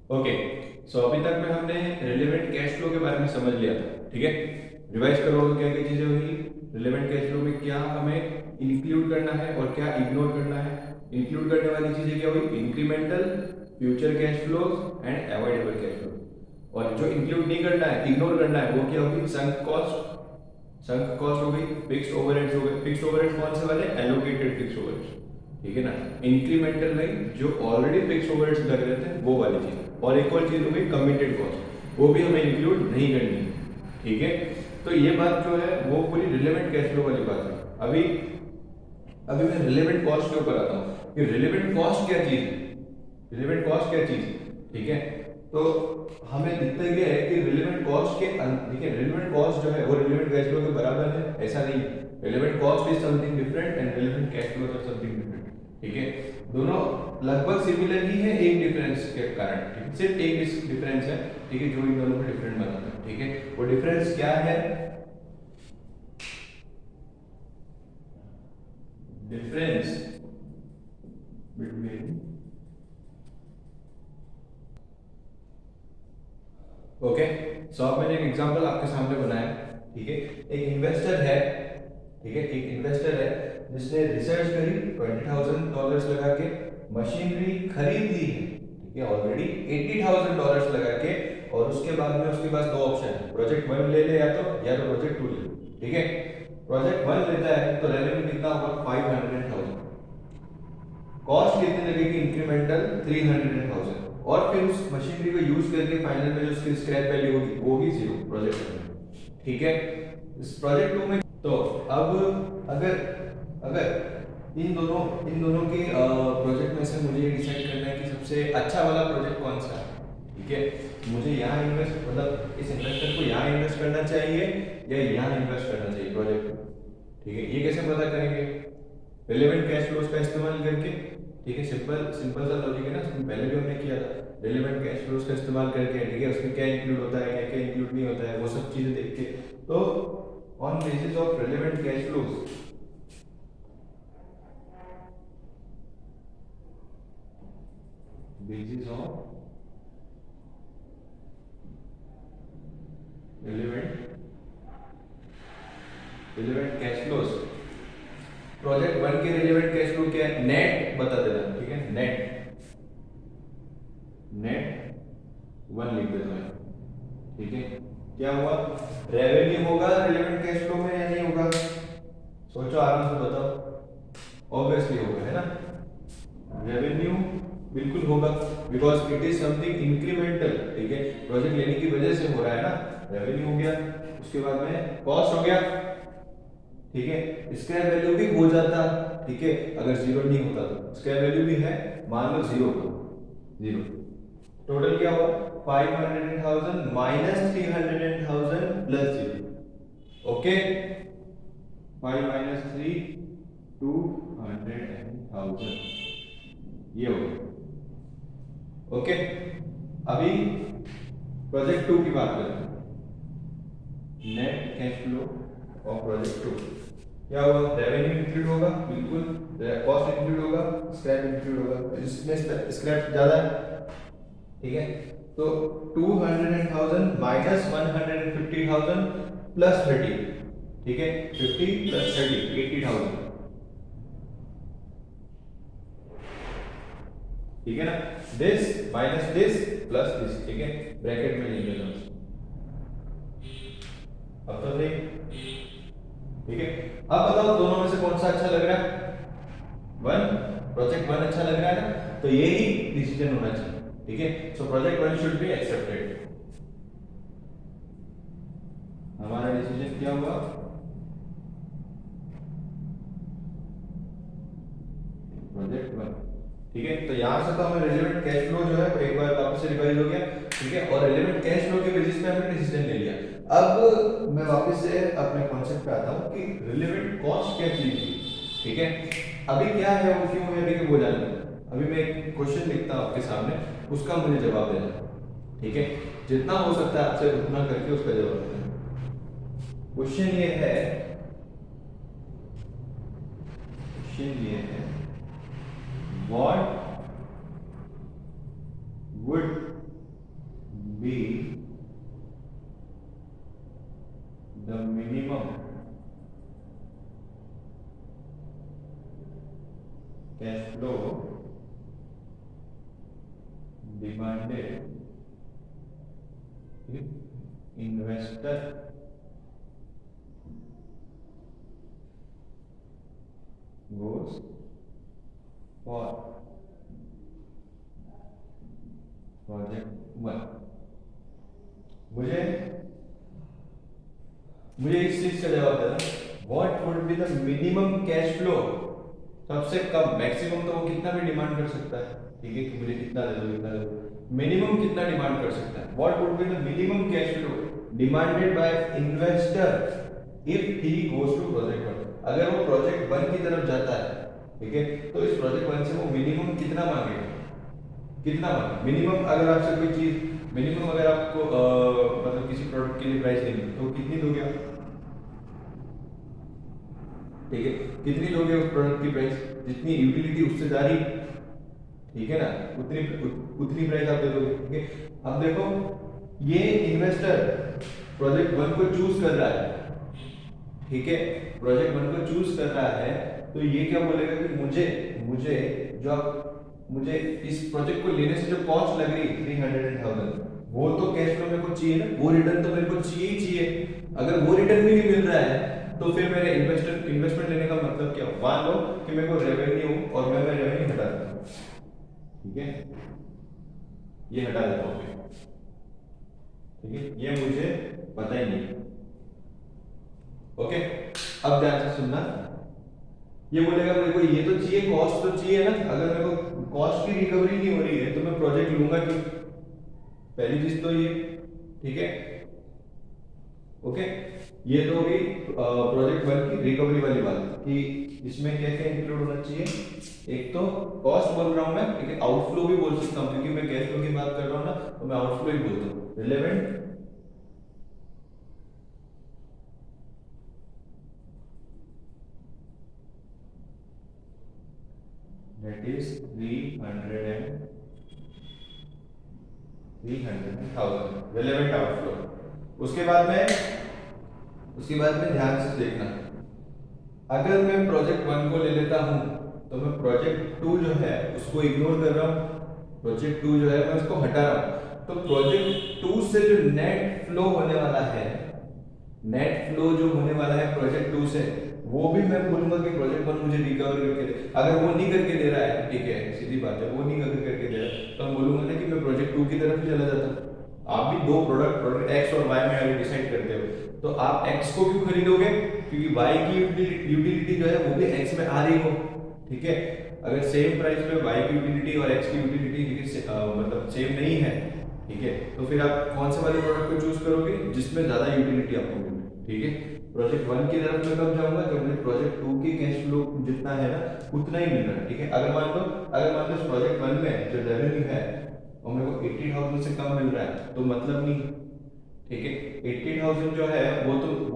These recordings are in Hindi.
ओके, सो अभी तक में हमने रिलेवेंट कैश फ्लो के बारे में समझ लिया था, ठीक है। रिवाइज करो तो क्या क्या चीजें हुई। रिलेवेंट कैश फ्लो में क्या हमें इंक्लूड करना है और क्या इग्नोर करना है। इंक्लूड करने वाली चीजें क्या हुई, incremental, future cash flows and avoidable cash flow. और जो इंक्लूड नहीं करना है, इग्नोर करना है, वो क्या होगी, संक कॉस्ट। संक कॉस्ट हो गई, फिक्स्ड ओवरहेड्स हो गए। फिक्स्ड ओवरहेड्स कौन से वाले, एलोकेटेड फिक्स्ड ओवरहेड्स, ठीक है ना। इंक्रीमेंटल नहीं, जो ऑलरेडी फिक्स्ड ओवरहेड्स लग रहे थे वो वाली चीज। और एक और चीज हो गई कमिटेड कॉस्ट, वो भी हमें इंक्लूड नहीं करनी है, ठीक है। तो ये बात जो है वो पूरी रिलेवेंट कैश फ्लो वाली बात है। अभी अभी मैं रिलेवेंट कॉस्ट के ऊपर आता हूँ कि रिलेवेंट कॉस्ट क्या चीज है। रिलेवेंट कॉस्ट क्या चीज है, ठीक है। तो हमें दिखता गया है कि रिलेवेंट कॉस्ट के ठीक है, रिलेवेंट कॉस्ट जो है वो रिलेवेंट कैश फ्लो के बराबर है, ऐसा नहीं। Relevant cost is something different and relevant cash flow is something different, ठीक है। दोनों लगभग सिमिलर ही है, एक डिफरेंस के कारण, ठीक है? सिर्फ एक डिफरेंस है, ठीक है, जो इन दोनों को डिफरेंट बनाता है, ठीक है। वो डिफरेंस क्या है, डिफरेंस बिटवीन, ओके। सो अब मैंने एक एग्जांपल आपके सामने बनाया, ठीक है। एक इन्वेस्टर है, ठीक है, एक इन्वेस्टर है जिसने रिसर्च करी, $20,000 लगा के मशीनरी खरीद ली है, ठीक है, ऑलरेडी $80,000 लगा के। और उसके बाद में उसके पास दो ऑप्शन है, प्रोजेक्ट 1 ले ले या तो प्रोजेक्ट 2 ले ले, ठीक है। प्रोजेक्ट 1 लेता है तो रेवेन्यू कितना होगा, 500,000। कॉस्ट कितनी लगेगी, इंक्रीमेंटल 300,000। और फिर उस मशीनरी को यूज करके फाइनल में जो उसकी स्क्रैप वैल्यू होगी वो भी जीरो प्रोजेक्ट में, ठीक है। इस प्रोजेक्ट 2 में तो अब अगर अगर इन दोनों के प्रोजेक्ट में से मुझे ये डिसाइड करना है कि सबसे अच्छा वाला प्रोजेक्ट कौन सा है, ठीक है। मुझे यहाँ इन्वेस्ट, मतलब इस इन्वेस्टर को यहाँ इन्वेस्ट करना चाहिए या यहाँ इन्वेस्ट करना चाहिए प्रोजेक्ट में, ठीक है। ये कैसे पता करेंगे, रिलेवेंट कैश फ्लोज का इस्तेमाल करके, ठीक है। सिंपल सिंपल सा लॉजिक है ना, पहले भी हमने किया था। रिलेवेंट कैश फ्लोज का इस्तेमाल करके, ठीक है, उसमें क्या इंक्लूड होता है, क्या क्या इंक्लूड नहीं होता है, वो सब चीजें देख के। तो on basis of relevant cash flows, basis of relevant relevant cash flows, project 1 के रिलेवेंट कैश फ्लो क्या है, नेट बता देना, ठीक है। नेट नेट 1 लिख देता हूं, ठीक है। क्या हुआ, रेवेन्यू होगा रिलेवेंट कैश फ्लो में या नहीं होगा, सोचो आराम से बताओ। ऑब्वियसली होगा, है ना। रेवेन्यू बिल्कुल होगा, because it is something incremental, ठीक है। प्रोजेक्ट लेने की वजह से हो रहा है ना, रेवेन्यू हो गया। उसके बाद में कॉस्ट हो गया, ठीक है। स्क्रैप वैल्यू भी हो जाता, ठीक है, अगर जीरो नहीं होता तो। स्क्रैप वैल्यू भी है, मान लो जीरो, जीरो। टोटल क्या हुआ, 500,000 minus 300,000 plus zero, okay. 5 minus 3, 200,000, ये हो गया, ओके। अभी प्रोजेक्ट 2 की बात करते हैं, net cash flow of project 2। क्या हुआ, रेवेन्यू इंक्लूड होगा, बिल्कुल। कॉस्ट इंक्लूड होगा, स्क्रैप इंक्लूड होगा, जिसमें स्क्रैप ज्यादा है, ठीक है। तो 200,000 माइनस 150,000 प्लस 30, ठीक है। 50 प्लस 30, 80,000, ठीक है ना। This minus this plus this, ठीक है, ब्रैकेट में लिख लेना। अब तो सही, ठीक है। अब बताओ दोनों में से कौन सा अच्छा लग रहा है, 1, प्रोजेक्ट 1 अच्छा लग रहा है ना, तो ये ही डिसीजन होना चाहिए, ठीक है। So project 1 should be accepted. हमारा डिसीजन क्या हुआ, प्रोजेक्ट 1, ठीक है। तो यहां से तो हमें रिलेवेंट कैश फ्लो जो है वो एक बार वापस से रिवाइज हो गया, ठीक है। और रिलेवेंट कैश फ्लो के बेसिस पे हमने डिसीजन ले लिया। अब मैं वापस से अपने कॉन्सेप्ट पे आता हूं कि रिलेवेंट कॉस्ट क्या चीज है, ठीक है। अभी क्या है, वो क्यों है, अभी वो जान लो। अभी मैं एक क्वेश्चन लिखता हूं आपके सामने, उसका मुझे जवाब देना, ठीक है। जितना हो सकता है आपसे उतना करके उसका जवाब देना। क्वेश्चन ये है, क्वेश्चन ये है, what would demanded investor goes for project 1। मुझे इस चीज का जवाब देना, what would be the minimum cash flow, सबसे कम, मैक्सिमम तो वो कितना भी डिमांड कर सकता है, ठीक है, कि मुझे कितना दे दो कितना दे दो, मिनिमम कितना डिमांड कर सकता है, what would be the minimum cash flow demanded by investor if he goes to project 1। अगर वो प्रोजेक्ट 1 की तरफ जाता है, ठीक है, तो इस प्रोजेक्ट 1 से वो मिनिमम कितना मांगेगा, कितना मांगे मिनिमम, अगर आपसे कोई चीज मिनिमम, अगर आपको मतलब किसी प्रोडक्ट के लिए प्राइस देंगे तो कितनी दोगे आप, ठीक है, कितनी दोगे उस प्रोडक्ट की प्राइस, जितनी यूटिलिटी उससे जा रही, ठीक है ना, उतनी प्राइस आप दे दोगे, ठीक है। अब देखो ये इन्वेस्टर प्रोजेक्ट 1 को चूज कर रहा है, ठीक है, प्रोजेक्ट 1 को चूज कर रहा है, तो ये क्या बोलेगा कि मुझे इस प्रोजेक्ट को लेने से जो कॉस्ट लग रही 300,000, वो तो कैश फ्लो मेरे को चाहिए ना, वो रिटर्न तो मेरे को चाहिए ही चाहिए। अगर वो रिटर्न भी नहीं मिल रहा है तो फिर मेरे इन्वेस्टमेंट लेने का मतलब क्या, मान लो कि मेरे को रेवेन्यू, और मैं रेवेन्यू हटा देता हूं, ठीक है, ये हटा देता हूं, ठीक है, ये मुझे पता ही नहीं, ओके। अब ध्यान से सुनना, ये बोलेगा मेरे को ये तो चाहिए, कॉस्ट तो चाहिए ना, अगर मेरे को कॉस्ट की रिकवरी नहीं हो रही है तो मैं प्रोजेक्ट लूंगा क्यों, पहली चीज तो ये, ठीक है, ओके। ये तो होगी प्रोजेक्ट 1 की रिकवरी वाली बात कि इसमें क्या क्या इंक्लूड होना चाहिए, एक तो कॉस्ट बोल रहा हूं मैं, ठीक है, आउटफ्लो भी बोल सकता हूं, क्योंकि मैं कैश फ्लो की बात कर रहा हूं ना, तो मैं आउटफ्लो ही बोलता हूं, relevant that is 300,000 relevant outflow। उसके बाद में ध्यान से देखना, अगर मैं प्रोजेक्ट 1 को ले लेता हूं तो मैं प्रोजेक्ट 2 जो है उसको इग्नोर कर रहा हूं, प्रोजेक्ट 2 जो है मैं उसको हटा रहा हूं, तो प्रोजेक्ट 2 से जो नेट फ्लो होने वाला है, नेट फ्लो जो होने वाला है प्रोजेक्ट 2 से, वो भी मैं बोलूंगा कि प्रोजेक्ट 1 मुझे रिकवर करके दे। अगर वो नहीं करके दे रहा है, ठीक है, सीधी बात है, वो नहीं करके दे रहा है, तो हम बोलूंगा ना कि मैं प्रोजेक्ट 2 की तरफ ही चला जाता हूं। आप भी दो प्रोडक्ट एक्स और वाई में आगे डिसाइड करते हो, तो आप एक्स को क्यों खरीदोगे, क्योंकि वाई की यूटिलिटी जो है वो भी एक्स में आ रही हो, ठीक है। अगर सेम प्राइस में वाई की यूटिलिटी और एक्स की यूटिलिटी मतलब सेम नहीं है, ठीक है, तो फिर आप कौन से वाले प्रोडक्ट को चूज करोगे जिसमें ज्यादा यूटिलिटी आपको मिले, ठीक है। प्रोजेक्ट 1 की तरफ मैं कब जाऊंगा, जब मुझे प्रोजेक्ट 2 की कैश फ्लो जितना है ना उतना ही मिल रहा है, ठीक है। अगर मान लो प्रोजेक्ट 1 में जो रेवेन्यू है और मेरे को 80,000 से कम मिल रहा है तो मतलब नहीं, ठीक है। 80,000 जो है वो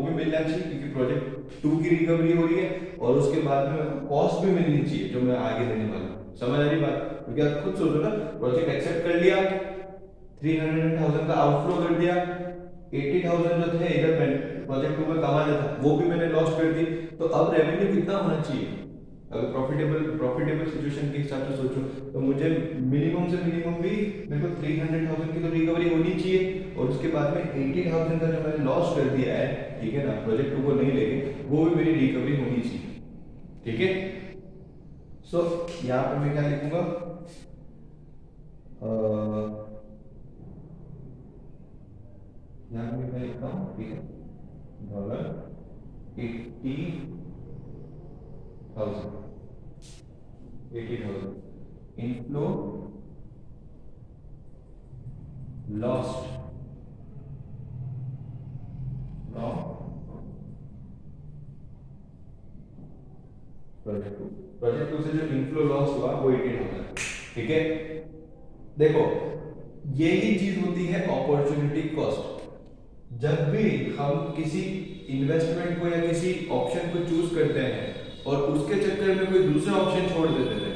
भी मिलना चाहिए, क्योंकि प्रोजेक्ट 2 की रिकवरी हो रही है, और उसके बाद में कॉस्ट भी मिलनी चाहिए जो मैं आगे देने वाला हूं। समझ आ रही बात, क्योंकि आप खुद सोचो ना, प्रोजेक्ट एक्सेप्ट कर लिया, 300,000 का आउटफ्लो कर दिया, 80,000 जो थे इधर प्रोजेक्ट 2 में कमाना था वो भी मैंने लॉस कर दी, तो अब रेवेन्यू कितना होना चाहिए, अगर प्रॉफिटेबल सिचुएशन के हिसाब से सोचो तो मुझे मिनिमम से मिनिमम भी मेरे को 300,000 की तो रिकवरी होनी चाहिए, और उसके बाद में 80,000 का जो मैंने लॉस कर दिया है, ठीक है ना, प्रोजेक्ट 2 को नहीं लेके, वो भी मेरी रिकवरी होनी चाहिए, ठीक है। सो यहाँ पे मैं क्या लिखूंगा, यहाँ पे मैं लिखता हूँ, ठीक है, $80,000 इनफ्लो लॉस्ट फ्रॉम प्रोजेक्ट 2 से जो इनफ्लो लॉस हुआ वो 80,000, ठीक है। देखो यही चीज होती है अपॉर्चुनिटी कॉस्ट। जब भी हम किसी इन्वेस्टमेंट को या किसी ऑप्शन को चूज करते हैं और उसके चक्कर में कोई दूसरा ऑप्शन छोड़ देते हैं,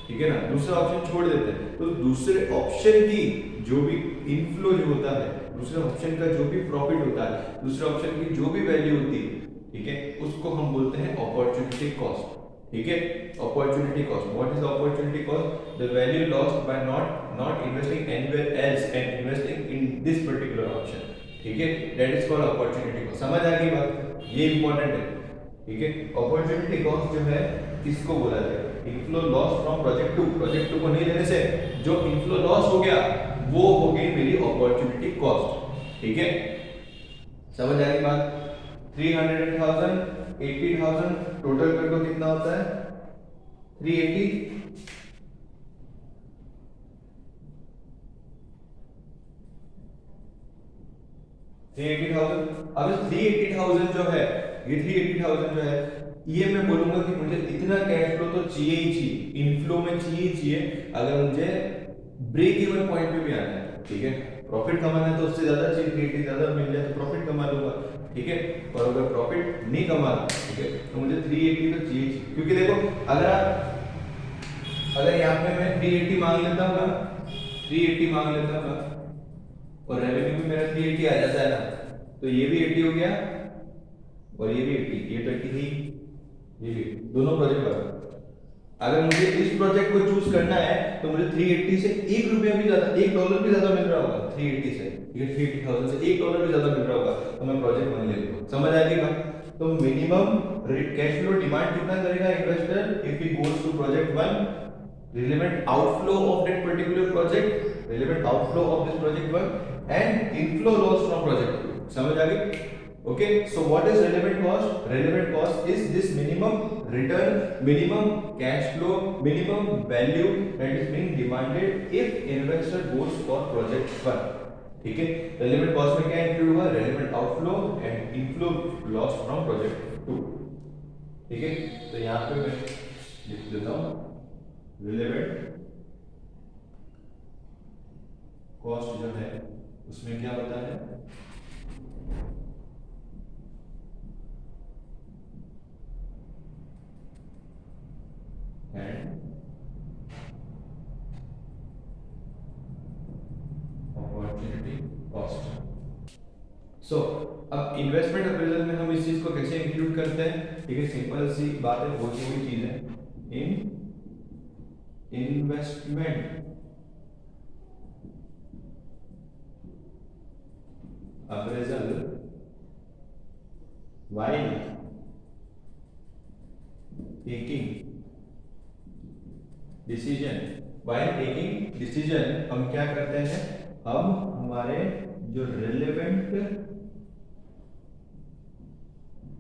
ठीक है ना, दूसरा ऑप्शन छोड़ देते हैं, तो दूसरे ऑप्शन की जो भी इनफ्लो जो होता है, दूसरे ऑप्शन का जो भी प्रॉफिट होता है, दूसरे ऑप्शन की जो भी वैल्यू होती है, ठीक है, उसको हम बोलते हैं अपॉर्चुनिटी कॉस्ट, ठीक है, opportunity cost, what is opportunity cost, the value lost by not investing anywhere else and investing in this particular option, ठीक है, that is called opportunity cost. समझ आ गई बात, ये इंपॉर्टेंट है, ठीक है। अपॉर्चुनिटी कॉस्ट जो है किसको बोला जाएगा, inflow loss from project two, project two को नहीं लेने से जो इनफ्लो लॉस हो गया वो हो गई मेरी अपॉर्चुनिटी कॉस्ट, ठीक है, समझ आ गई बात। 300,000 80,000 टोटल कर दो कितना होता है 380, अब 380,000 जो है, ये 380,000 जो है, ये मैं बोलूंगा कि मुझे इतना कैश फ्लो तो चाहिए ही चाहिए, इनफ्लो में चाहिए ही चाहिए, अगर मुझे ब्रेक इवन पॉइंट पे भी आना है, ठीक है। प्रॉफिट कमाना है तो उससे ज्यादा चाहिए, 380 ज्यादा मिल जाए तो प्रॉफिट कमा लूंगा, ठीक है। और अगर प्रॉफिट नहीं कमाना, ठीक है, तो मुझे 380 तो चाहिए, क्योंकि देखो अगर यहाँ पे मैं 380 मांग लेता हूँ ना, 380 मांग लेता हूँ ना, और रेवेन्यू भी मेरा 380 आ जाता है ना, तो ये भी 80 हो गया और ये भी 80, ये तो 80 थी, ये भी दोनों प्रोजेक्ट बराबर। अगर मुझे इस प्रोजेक्ट को चूज करना है तो मुझे 380 से $1 भी ज्यादा, $1 भी ज्यादा मिल रहा होगा 380 से, ठीक है, 380,000 से $1 भी ज्यादा मिल रहा होगा तो मैं प्रोजेक्ट वन ले लूंगा। समझ आ गई बात। तो मिनिमम कैश फ्लो डिमांड कितना करेगा investor if he goes to project one, relevant outflow of that particular project, relevant outflow of this project one, and inflow loss from project two. समझ आ गई? Okay, so what is relevant cost? Relevant cost is this minimum return, minimum cash flow, minimum value that is being demanded if investor goes for project one. ठीक है, relevant cost में क्या include हुआ? Relevant outflow and inflow loss from project two. ठीक है, तो यहाँ पे मैं लिख देता हूँ रिलेवेंट कॉस्ट जो है उसमें क्या होता है, एंड अपॉर्चुनिटी कॉस्ट। सो अब इन्वेस्टमेंट अप्रेजल में हम इस चीज को कैसे इंक्लूड करते हैं, ठीक है, सिंपल सी बात है, बहुत ही चीज है, इन investment appraisal while taking decision हम क्या करते हैं, हम हमारे जो रिलेवेंट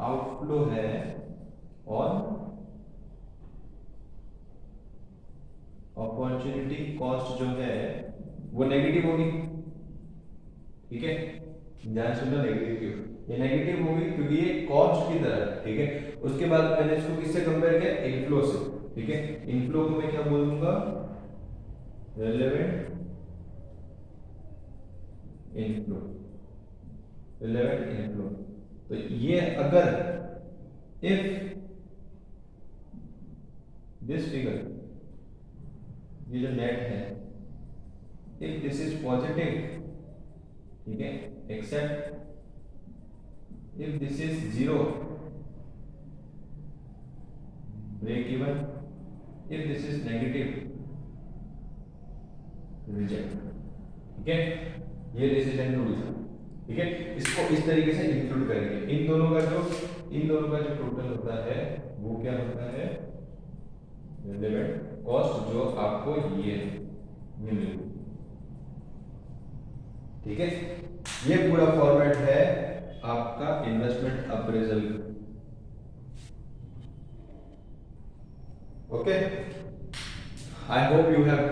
आउटफ्लो है और अपॉर्चुनिटी कॉस्ट जो है वो नेगेटिव होगी, ठीक है, ध्यान सुनना, नेगेटिव क्यों, ये नेगेटिव होगी क्योंकि ये कॉस्ट की तरह है, ठीक है। उसके बाद मैंने इसको किससे कंपेयर किया, इनफ्लो से, ठीक है। इनफ्लो को मैं क्या बोलूंगा, रिलेवेंट इनफ्लो, रिलेवेंट इनफ्लो। तो ये अगर इफ दिस फिगर, ये जो नेट है, इफ दिस इज पॉजिटिव, ठीक है, except if this is 0, break even, if this is negative, reject, ठीक है, ये डिसीजन रूल है, ठीक है। इसको इस तरीके से इंक्लूड करेंगे, इन दोनों का जो टोटल होता है वो क्या होता है, रिलेवेंट कॉस्ट, जो आपको ये मिलेगी, ठीक है। ये पूरा फॉर्मेट है आपका investment appraisal, okay. I hope you have,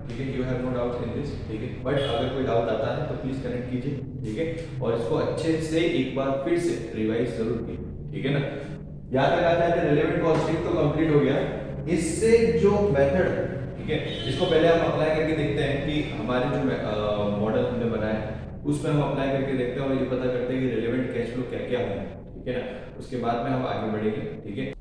ठीक है, you have no doubt in this, ठीक है, बट अगर कोई डाउट आता है तो प्लीज कनेक्ट कीजिए, ठीक है, और इसको अच्छे से एक बार फिर से रिवाइज जरूर कीजिए, ठीक है ना। यहाँ तक आता है रिलेवेंट कॉस्टिंग तो कंप्लीट हो गया, इससे जो मेथड, ठीक है, इसको पहले हम अप्लाई करके देखते हैं कि हमारे जो मॉडल हमने बनाया है उसमें हम अप्लाई करके देखते हैं और ये पता करते हैं कि रिलेवेंट कैश फ्लो क्या क्या है, ठीक है ना। उसके बाद में हम आगे बढ़ेंगे, ठीक है।